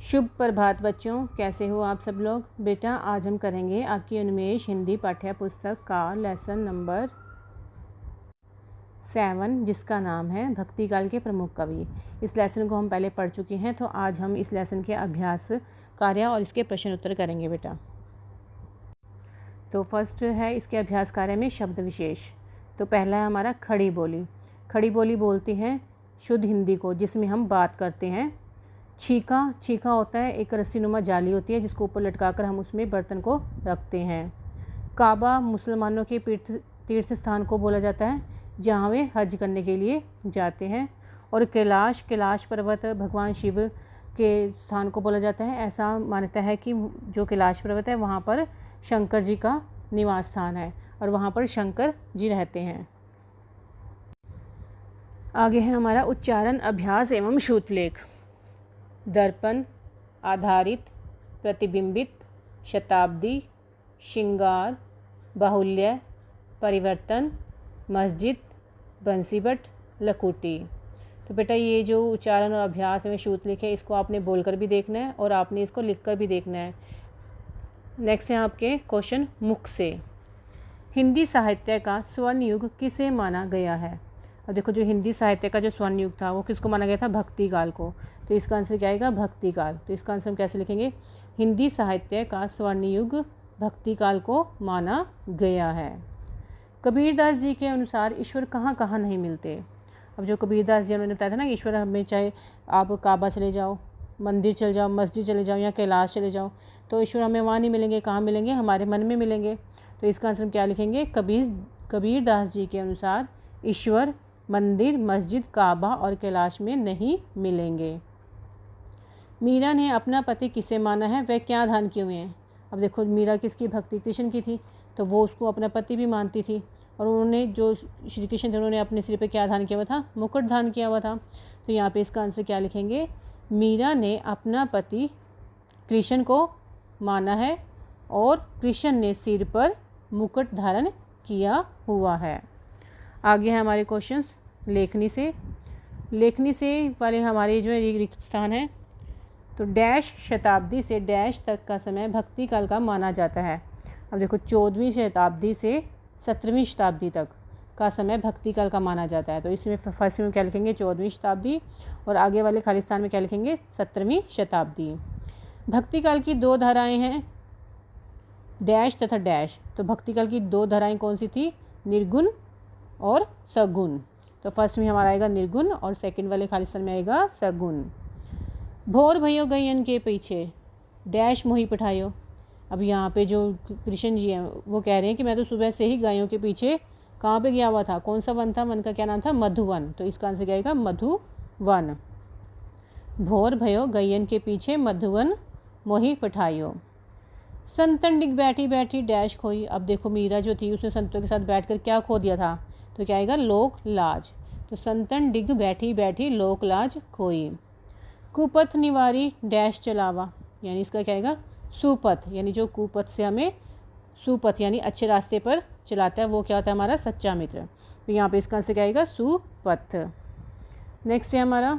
शुभ प्रभात बच्चों, कैसे हो आप सब लोग। बेटा आज हम करेंगे आपकी उन्मेष हिंदी पाठ्य पुस्तक का लेसन नंबर 7 जिसका नाम है भक्ति काल के प्रमुख कवि। इस लेसन को हम पहले पढ़ चुके हैं, तो आज हम इस लेसन के अभ्यास कार्य और इसके प्रश्न उत्तर करेंगे बेटा। तो फर्स्ट है इसके अभ्यास कार्य में शब्द विशेष। तो पहला है हमारा खड़ी बोली। खड़ी बोली बोलती हैं शुद्ध हिंदी को, जिसमें हम बात करते हैं। छीका, छीका होता है एक रस्सीनुमा जाली होती है जिसको ऊपर लटकाकर हम उसमें बर्तन को रखते हैं। काबा मुसलमानों के तीर्थ स्थान को बोला जाता है जहाँ वे हज करने के लिए जाते हैं। और कैलाश, कैलाश पर्वत भगवान शिव के स्थान को बोला जाता है। ऐसा मान्यता है कि जो कैलाश पर्वत है वहाँ पर शंकर जी का निवास स्थान है और वहाँ पर शंकर जी रहते हैं। आगे है हमारा उच्चारण अभ्यास एवं श्रुतलेख। दर्पण, आधारित, प्रतिबिंबित, शताब्दी, श्रृंगार, बाहुल्य, परिवर्तन, मस्जिद, बंसीबट, लकुटी। तो बेटा ये जो उच्चारण और अभ्यास में श्रुतलेख है, इसको आपने बोलकर भी देखना है और आपने इसको लिखकर भी देखना है। नेक्स्ट है आपके क्वेश्चन मुख से। हिंदी साहित्य का स्वर्ण युग किसे माना गया है। अब देखो जो हिंदी साहित्य का जो स्वर्ण युग था वो किसको माना गया था, भक्ति काल को। तो इसका आंसर क्या आएगा, भक्ति काल। तो इसका आंसर हम कैसे लिखेंगे, हिंदी साहित्य का स्वर्ण युग भक्ति काल को माना गया है। कबीरदास जी के अनुसार ईश्वर कहाँ कहाँ नहीं मिलते। अब जो कबीरदास जी उन्होंने बताया था ना, ईश्वर हमें चाहे आप काबा चले जाओ, मंदिर चले जाओ, मस्जिद चले जाओ या कैलाश चले जाओ, तो ईश्वर हमें वहाँ नहीं मिलेंगे। कहाँ मिलेंगे, हमारे मन में मिलेंगे। तो इसका आंसर हम क्या लिखेंगे, कबीरदास जी के अनुसार ईश्वर मंदिर, मस्जिद, काबा और कैलाश में नहीं मिलेंगे। मीरा ने अपना पति किसे माना है, वह क्या दान किए हुए हैं। अब देखो मीरा किसकी भक्ति, कृष्ण की थी, तो वो उसको अपना पति भी मानती थी। और उन्होंने जो श्री कृष्ण थे उन्होंने अपने सिर पे क्या धारण किया हुआ था, मुकुट धारण किया हुआ था। तो यहाँ पे इसका आंसर क्या लिखेंगे, मीरा ने अपना पति कृष्ण को माना है और कृष्ण ने सिर पर मुकुट धारण किया हुआ है। आगे है हमारे क्वेश्चंस लेखनी से। लेखनी से वाले हमारे जो रिक्त स्थान है, तो डैश शताब्दी से डैश तक का समय भक्ति काल का माना जाता है। अब देखो 14वीं शताब्दी से 17वीं शताब्दी तक का समय भक्ति काल का माना जाता है। तो इसमें फर्स्ट में क्या लिखेंगे, 14वीं शताब्दी, और आगे वाले खाली स्थान में क्या लिखेंगे, 17वीं शताब्दी। भक्ति काल की 2 धाराएं हैं, डैश तथा डैश। तो भक्ति काल की 2 धाराएं कौन सी थी, निर्गुण और सगुण। तो फर्स्ट में हमारा आएगा निर्गुण और सेकंड वाले खाली स्थान में आएगा सगुण। भोर भयो गयन के पीछे डैश मोही पठायो। अब यहाँ पे जो कृष्ण जी हैं वो कह रहे हैं कि मैं तो सुबह से ही गायों के पीछे कहाँ पे गया हुआ था, कौन सा वन था, वन का क्या नाम था, मधुवन। तो इसका आंसर क्या आएगा, मधुवन। भोर भयो गयन के पीछे मधुवन मोही पठायो। संतन डिग बैठी बैठी डैश खोई। अब देखो मीरा जो थी उसने संतों के साथ बैठकर क्या खो दिया था, तो क्या आएगा, लोक लाज। तो संतन डिग बैठी बैठी लोक लाज खोई। कुपथ निवारी डैश चलावा, यानी इसका क्या आएगा, सुपथ। यानी जो कुपथ से हमें सुपथ यानी अच्छे रास्ते पर चलाता है वो क्या होता है, हमारा सच्चा मित्र। तो यहाँ पे इसका आंसर क्या आएगा, सुपथ। नेक्स्ट है हमारा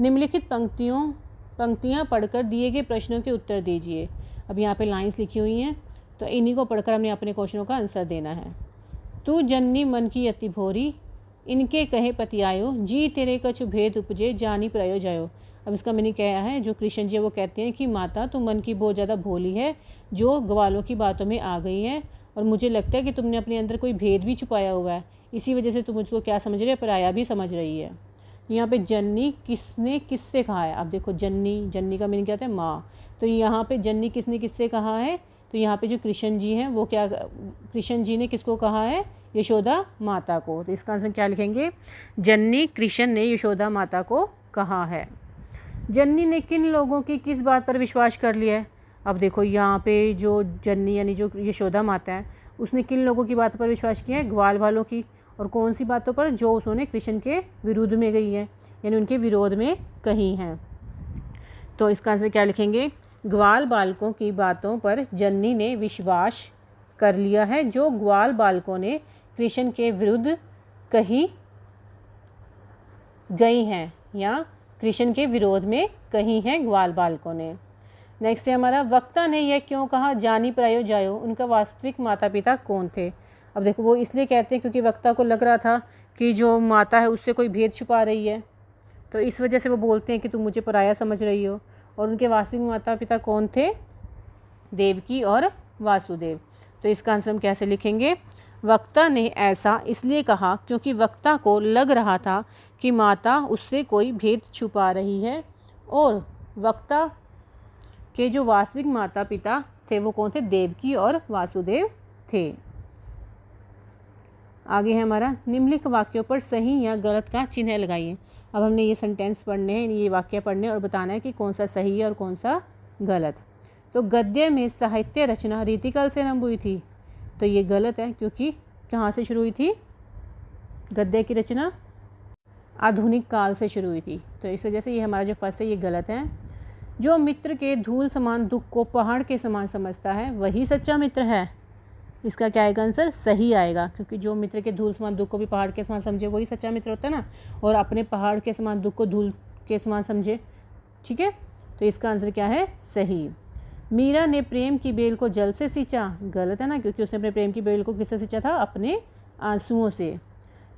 निम्नलिखित पंक्तियाँ पढ़कर दिए गए प्रश्नों के उत्तर दीजिए। अब यहाँ पे लाइंस लिखी हुई हैं, तो इन्हीं को पढ़कर हमने अपने क्वेश्चनों का आंसर देना है। तू जननी मन की अति भोरी, इनके कहे पति आयो, जी तेरे कछु भेद उपजे, जानी प्रयो जायो। अब इसका मीनिंग क्या है, जो कृष्ण जी वो कहते हैं कि माता तू मन की बहुत ज़्यादा भोली है, जो ग्वालों की बातों में आ गई है, और मुझे लगता है कि तुमने अपने अंदर कोई भेद भी छुपाया हुआ है, इसी वजह से तुम मुझको क्या समझ रही है, पराया भी समझ रही है। यहाँ पे जन्नी किसने किससे कहा है। अब देखो जन्नी, जन्नी का मीनिंग क्या होता है, माँ। तो यहाँ पे जन्नी किसने किससे कहा है, तो यहाँ पे जो कृष्ण जी हैं वो क्या, कृष्ण जी ने किसको कहा है, यशोदा माता को। तो इसका आंसर क्या लिखेंगे, जन्नी कृष्ण ने यशोदा माता को कहा है। जन्नी ने किन लोगों की किस बात पर विश्वास कर लिया है। अब देखो यहाँ पे जो जन्नी यानी जो यशोदा माता है उसने किन लोगों की बात पर विश्वास किया है, ग्वाल वालों की। और कौन सी बातों पर, जो उन्होंने कृष्ण के विरुद्ध में गई हैं, यानी उनके विरोध में कही हैं। तो इसका आंसर क्या लिखेंगे, ग्वाल बालकों की बातों पर जन्नी ने विश्वास कर लिया है, जो ग्वाल बालकों ने कृष्ण के विरुद्ध कही गई हैं या कृष्ण के विरोध में कही हैं ग्वाल बालकों ने। नेक्स्ट है हमारा, वक्ता ने यह क्यों कहा जानी प्रायो जायो, उनका वास्तविक माता पिता कौन थे। अब देखो वो इसलिए कहते हैं क्योंकि वक्ता को लग रहा था कि जो माता है उससे कोई भेद छुपा रही है, तो इस वजह से वो बोलते हैं कि तुम मुझे पराया समझ रही हो। और उनके वास्तविक माता पिता कौन थे, देवकी और वासुदेव। तो इसका आंसर हम कैसे लिखेंगे, वक्ता ने ऐसा इसलिए कहा क्योंकि वक्ता को लग रहा था कि माता उससे कोई भेद छुपा रही है, और वक्ता के जो वास्तविक माता पिता थे वो कौन थे, देवकी और वासुदेव थे। आगे है हमारा, निम्नलिखित वाक्यों पर सही या गलत का चिन्ह लगाइए। अब हमने ये सेंटेंस पढ़ने हैं, ये वाक्य पढ़ने और बताना है कि कौन सा सही है और कौन सा गलत। तो गद्य में साहित्य रचना रीतिकाल से आरंभ हुई थी, तो ये गलत है क्योंकि कहाँ से शुरू हुई थी, गद्य की रचना आधुनिक काल से शुरू हुई थी। तो इस वजह से ये हमारा जो फर्स्ट है ये गलत है। जो मित्र के धूल समान दुख को पहाड़ के समान समझता है वही सच्चा मित्र है। इसका क्या आएगा आंसर, सही आएगा, क्योंकि जो मित्र के धूल समान दुख को भी पहाड़ के समान समझे वही सच्चा मित्र होता है ना, और अपने पहाड़ के समान दुख को धूल के समान समझे। ठीक है, तो इसका आंसर क्या है, सही। मीरा ने प्रेम की बेल को जल से सींचा, गलत है ना, क्योंकि उसने अपने प्रेम की बेल को किससे सींचा था, अपने आंसुओं से।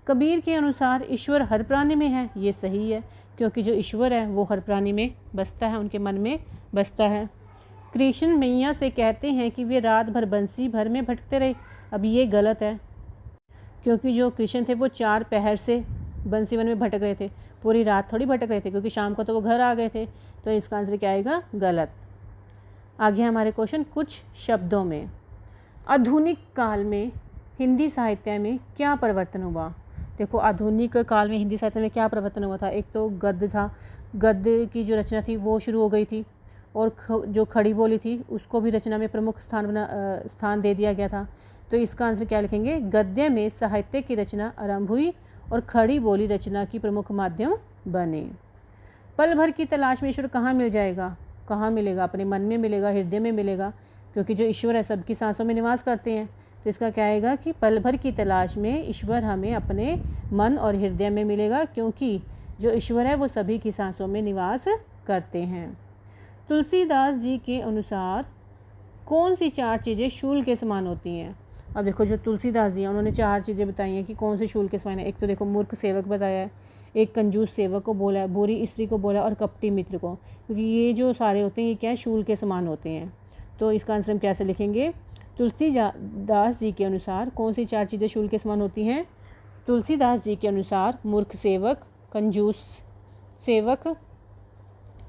कबीर के अनुसार ईश्वर हर प्राणी में है, ये सही है, क्योंकि जो ईश्वर है वो हर प्राणी में बसता है, उनके मन में बसता है। कृष्ण मैया से कहते हैं कि वे रात भर बंसी भर में भटकते रहे, अब ये गलत है, क्योंकि जो कृष्ण थे वो 4 पहर से बंसी वन में भटक रहे थे, पूरी रात थोड़ी भटक रहे थे, क्योंकि शाम को तो वो घर आ गए थे। तो इसका आंसर क्या आएगा, गलत। आगे हमारे क्वेश्चन, कुछ शब्दों में। आधुनिक काल में हिंदी साहित्य में क्या परिवर्तन हुआ। देखो आधुनिक काल में हिंदी साहित्य में क्या परिवर्तन हुआ था, एक तो गद्य था, गद्य की जो रचना थी वो शुरू हो गई थी, और जो खड़ी बोली थी उसको भी रचना में प्रमुख स्थान दे दिया गया था। तो इसका आंसर क्या लिखेंगे, गद्य में साहित्य की रचना आरंभ हुई और खड़ी बोली रचना की प्रमुख माध्यम बने। पल भर की तलाश में ईश्वर कहाँ मिल जाएगा, कहाँ मिलेगा, अपने मन में मिलेगा, हृदय में मिलेगा, क्योंकि जो ईश्वर है सबकी सांसों में निवास करते हैं। तो इसका क्या आएगा कि पल भर की तलाश में ईश्वर हमें अपने मन और हृदय में मिलेगा, क्योंकि जो ईश्वर है वो सभी की सांसों में निवास करते हैं। तुलसीदास जी के अनुसार कौन सी 4 चीज़ें शूल के समान होती हैं। अब देखो जो तुलसीदास जी हैं उन्होंने 4 चीज़ें बताई हैं कि कौन सी शूल के समान है। एक तो देखो मूर्ख सेवक बताया है, एक कंजूस सेवक को बोला है, बुरी स्त्री को बोला, और कपटी मित्र को, क्योंकि ये जो सारे होते हैं ये क्या है, शूल के समान होते हैं। तो इसका आंसर हम कैसे लिखेंगे, तुलसीदास जी के अनुसार कौन सी 4 चीज़ें शूल के समान होती हैं। तुलसीदास जी के अनुसार मूर्ख सेवक, कंजूस सेवक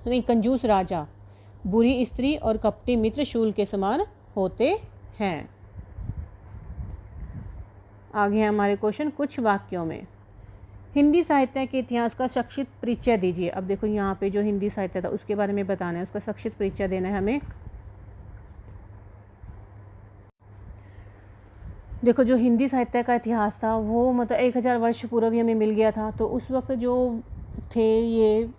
नहीं कंजूस राजा, बुरी स्त्री और कपटी मित्र शूल के समान होते हैं। आगे है हमारे क्वेश्चन, कुछ वाक्यों में। हिंदी साहित्य के इतिहास का संक्षिप्त परिचय दीजिए। अब देखो यहाँ पे जो हिंदी साहित्य था उसके बारे में बताना है, उसका संक्षिप्त परिचय देना है हमें। देखो जो हिंदी साहित्य का इतिहास था वो मतलब 1000 वर्ष पूर्व हमें मिल गया था। तो उस वक्त जो थे ये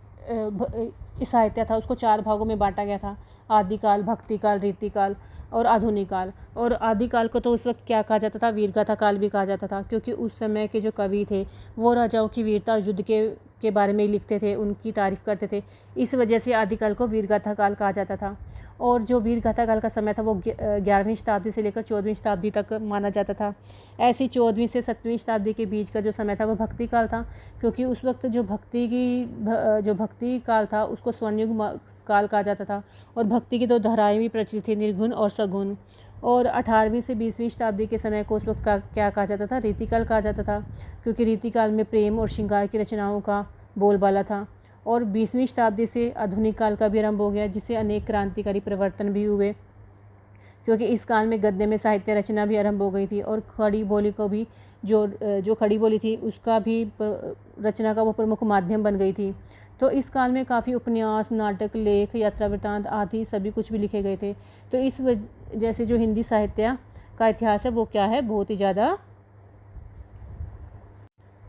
साहित्य था उसको 4 भागों में बांटा गया था, आदिकाल, भक्तिकाल, रीतिकाल और आधुनिक काल। और आदिकाल को तो उस वक्त क्या कहा जाता था, वीरगाथा काल भी कहा जाता था, क्योंकि उस समय के जो कवि थे वो राजाओं की वीरता और युद्ध के बारे में लिखते थे, उनकी तारीफ़ करते थे, इस वजह से आदिकाल को वीरगाथा काल कहा जाता था। और जो वीरगाथा काल का समय था वो 11वीं शताब्दी से लेकर 14वीं शताब्दी तक माना जाता था। ऐसी 14वीं से 17वीं शताब्दी के बीच का जो समय था वो भक्ति काल था, क्योंकि उस वक्त जो भक्ति काल था उसको स्वर्णयुग काल कहा जाता था। और भक्ति की 2 धाराएँ भी प्रचलित थी, निर्गुण और सगुण। और 18वीं से 20वीं शताब्दी के समय को उस वक्त क्या कहा जाता था, रीतिकाल कहा जाता था, क्योंकि रीतिकाल में प्रेम और श्रृंगार की रचनाओं का बोलबाला था। और 20वीं शताब्दी से आधुनिक काल का भी आरंभ हो गया, जिससे अनेक क्रांतिकारी परिवर्तन भी हुए, क्योंकि इस काल में गद्य में साहित्य रचना भी आरंभ हो गई थी। और खड़ी बोली को भी जो खड़ी बोली थी उसका भी रचना का वो प्रमुख माध्यम बन गई थी। तो इस काल में काफ़ी उपन्यास, नाटक, लेख, यात्रा वृत्तांत आदि सभी कुछ भी लिखे गए थे। तो इस वजह से जो हिंदी साहित्य का इतिहास है वो क्या है, बहुत ही ज़्यादा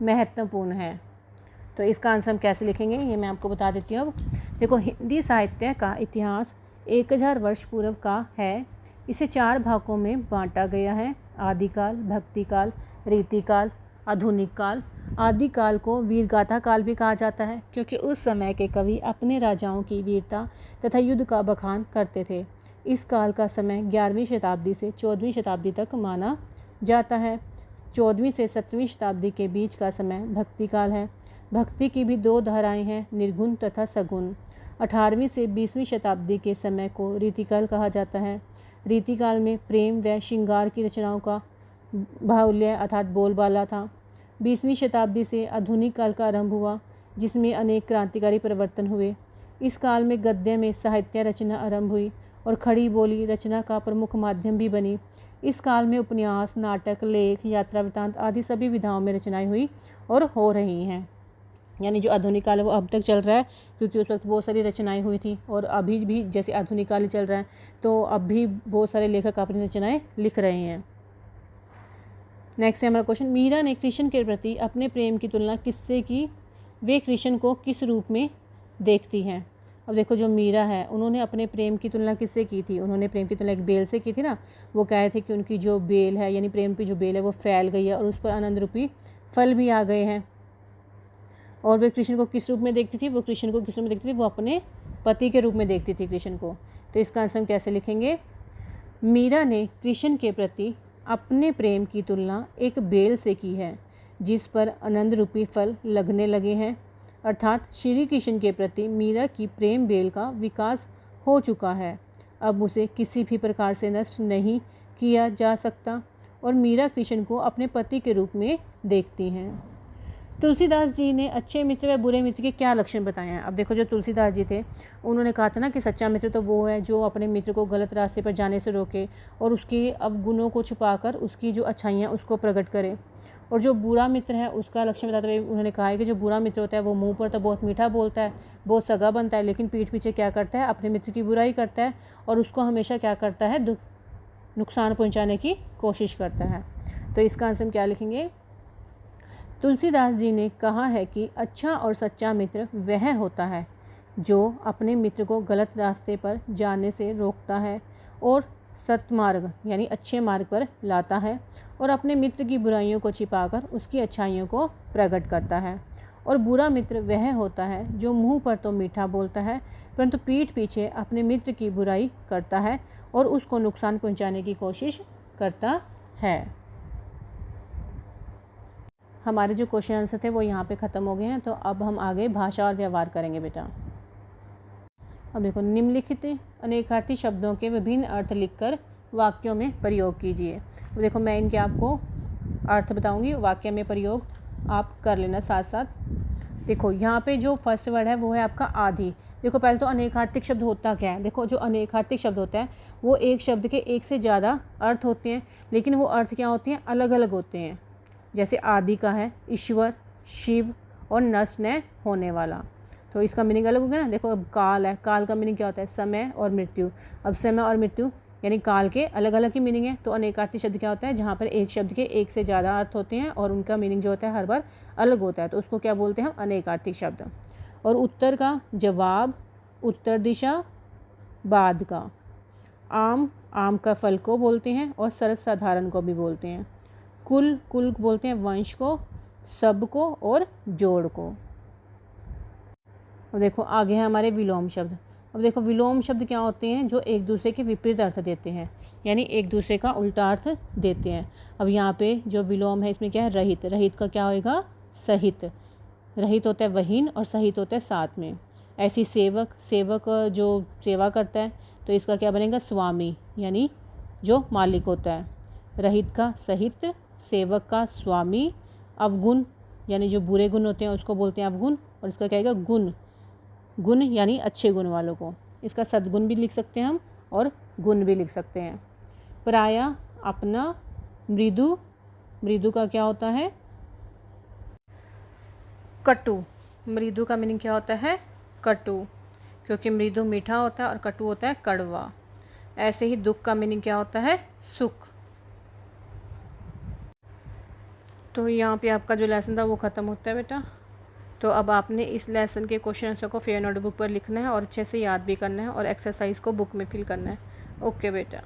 महत्वपूर्ण है। तो इसका आंसर हम कैसे लिखेंगे ये मैं आपको बता देती हूँ। अब देखो हिंदी साहित्य का इतिहास 1000 वर्ष पूर्व का है। इसे 4 भागों में बांटा गया है, आदिकाल, भक्तिकाल, रीतिकाल, आधुनिक काल। आदिकाल को वीरगाथा काल भी कहा जाता है क्योंकि उस समय के कवि अपने राजाओं की वीरता तथा युद्ध का बखान करते थे। इस काल का समय 11वीं शताब्दी से 14वीं शताब्दी तक माना जाता है। 14वीं से 17वीं शताब्दी के बीच का समय भक्ति काल है। भक्ति की भी दो धाराएं हैं, निर्गुण तथा सगुण। 18वीं से 20वीं शताब्दी के समय को रीतिकाल कहा जाता है। रीतिकाल में प्रेम व श्रृंगार की रचनाओं का बाहुल्य अर्थात बोलबाला था। 20वीं शताब्दी से आधुनिक काल का आरंभ हुआ जिसमें अनेक क्रांतिकारी परिवर्तन हुए। इस काल में गद्य में साहित्य रचना आरंभ हुई और खड़ी बोली रचना का प्रमुख माध्यम भी बनी। इस काल में उपन्यास, नाटक, लेख, यात्रा वृत्तांत आदि सभी विधाओं में रचनाएं हुई और हो रही हैं। यानी जो आधुनिक काल है वो अब तक चल रहा है क्योंकि उस वक्त बहुत सारी रचनाएं हुई थी और अभी भी जैसे आधुनिक काल चल रहा है तो अब भी बहुत सारे लेखक अपनी रचनाएं लिख रहे हैं। नेक्स्ट है हमारा क्वेश्चन, मीरा ने कृष्ण के प्रति अपने प्रेम की तुलना किससे की? वे कृष्ण को किस रूप में देखती हैं? अब देखो जो मीरा है उन्होंने अपने प्रेम की तुलना किससे की थी? उन्होंने प्रेम की तुलना एक बेल से की थी ना। वो कह रहे थे कि उनकी जो बेल है यानी प्रेम की जो बेल है वो फैल गई है और उस पर आनंद रूपी फल भी आ गए हैं। और वे कृष्ण को किस रूप में देखती थी? वो कृष्ण को किस रूप में देखती थी? वो अपने पति के रूप में देखती थी कृष्ण को। तो इसका आंसर हम कैसे लिखेंगे? मीरा ने कृष्ण के प्रति अपने प्रेम की तुलना एक बेल से की है जिस पर आनंद रूपी फल लगने लगे हैं। अर्थात श्री कृष्ण के प्रति मीरा की प्रेम बेल का विकास हो चुका है, अब उसे किसी भी प्रकार से नष्ट नहीं किया जा सकता और मीरा कृष्ण को अपने पति के रूप में देखती हैं। तुलसीदास जी ने अच्छे मित्र व बुरे मित्र के क्या लक्षण बताए हैं? अब देखो जो तुलसीदास जी थे उन्होंने कहा था ना कि सच्चा मित्र तो वो है जो अपने मित्र को गलत रास्ते पर जाने से रोके और उसके अवगुणों को छुपाकर उसकी जो अच्छाइयाँ उसको प्रकट करे। और जो बुरा मित्र है उसका लक्षण बताते हुए उन्होंने कहा है कि जो बुरा मित्र होता है वो मुंह पर तो बहुत मीठा बोलता है, बहुत सगा बनता है, लेकिन पीठ पीछे क्या करता है? अपने मित्र की बुराई करता है और उसको हमेशा क्या करता है? नुकसान पहुँचाने की कोशिश करता है। तो इसका आंसर हम क्या लिखेंगे? तुलसीदास जी ने कहा है कि अच्छा और सच्चा मित्र वह होता है जो अपने मित्र को गलत रास्ते पर जाने से रोकता है और सत्मार्ग यानी अच्छे मार्ग पर लाता है और अपने मित्र की बुराइयों को छिपाकर उसकी अच्छाइयों को प्रकट करता है। और बुरा मित्र वह होता है जो मुंह पर तो मीठा बोलता है परंतु पीठ पीछे अपने मित्र की बुराई करता है और उसको नुकसान पहुंचाने की कोशिश करता है। हमारे जो क्वेश्चन आंसर थे वो यहाँ पे ख़त्म हो गए हैं। तो अब हम आगे भाषा और व्यवहार करेंगे बेटा। अब देखो, निम्नलिखित अनेकार्थी शब्दों के विभिन्न अर्थ लिखकर वाक्यों में प्रयोग कीजिए। तो देखो मैं इनके आपको अर्थ बताऊंगी, वाक्य में प्रयोग आप कर लेना साथ साथ। देखो यहाँ पे जो फर्स्ट वर्ड है वो है आपका आदि। देखो पहले तो अनेकार्थिक शब्द होता क्या है? देखो जो अनेकार्थिक शब्द होता है वो एक शब्द के एक से ज़्यादा अर्थ होते हैं, लेकिन वो अर्थ क्या होते हैं? अलग अलग होते हैं। जैसे आदि का है ईश्वर, शिव और नष्ट न होने वाला, तो इसका मीनिंग अलग हो गया ना। देखो अब काल है, काल का मीनिंग क्या होता है? समय और मृत्यु। अब समय और मृत्यु यानी काल के अलग अलग ही मीनिंग है। तो अनेकार्थी शब्द क्या होता है? जहाँ पर एक शब्द के एक से ज़्यादा अर्थ होते हैं और उनका मीनिंग जो होता है हर बार अलग होता है, तो उसको क्या बोलते हैं हम? अनेकार्थी शब्द। और उत्तर का जवाब, उत्तर दिशा, बाद का। आम, आम का फल को बोलते हैं और सर्वसाधारण को भी बोलते हैं। कुल, कुल बोलते हैं वंश को, सब को और जोड़ को। अब देखो आगे है हमारे विलोम शब्द। अब देखो विलोम शब्द क्या होते हैं? जो एक दूसरे के विपरीत अर्थ देते हैं, यानी एक दूसरे का उल्टा अर्थ देते हैं। अब यहाँ पे जो विलोम है इसमें क्या है? रहित। रहित का क्या होएगा? सहित। रहित होता है वहीन और सहित होता है साथ में। ऐसी सेवक, सेवक जो सेवा करता है तो इसका क्या बनेगा? स्वामी, यानी जो मालिक होता है। रहित का सहित, सेवक का स्वामी। अवगुण यानी जो बुरे गुण होते हैं उसको बोलते हैं अवगुण, और इसका क्या आएगा? गुण। गुण यानी अच्छे गुण वालों को। इसका सद्गुण भी लिख सकते हैं हम और गुण भी लिख सकते हैं। पराया, अपना। मृदु, मृदु का क्या होता है? कटु। मृदु का मीनिंग क्या होता है? कटु, क्योंकि मृदु मीठा होता है और कटु होता है कड़वा। ऐसे ही दुख का मीनिंग क्या होता है? सुख। तो यहाँ पे आपका जो लेसन था वो ख़त्म होता है बेटा। तो अब आपने इस लेसन के क्वेश्चन आंसर को फेयर नोटबुक पर लिखना है और अच्छे से याद भी करना है और एक्सरसाइज को बुक में फिल करना है। ओके बेटा।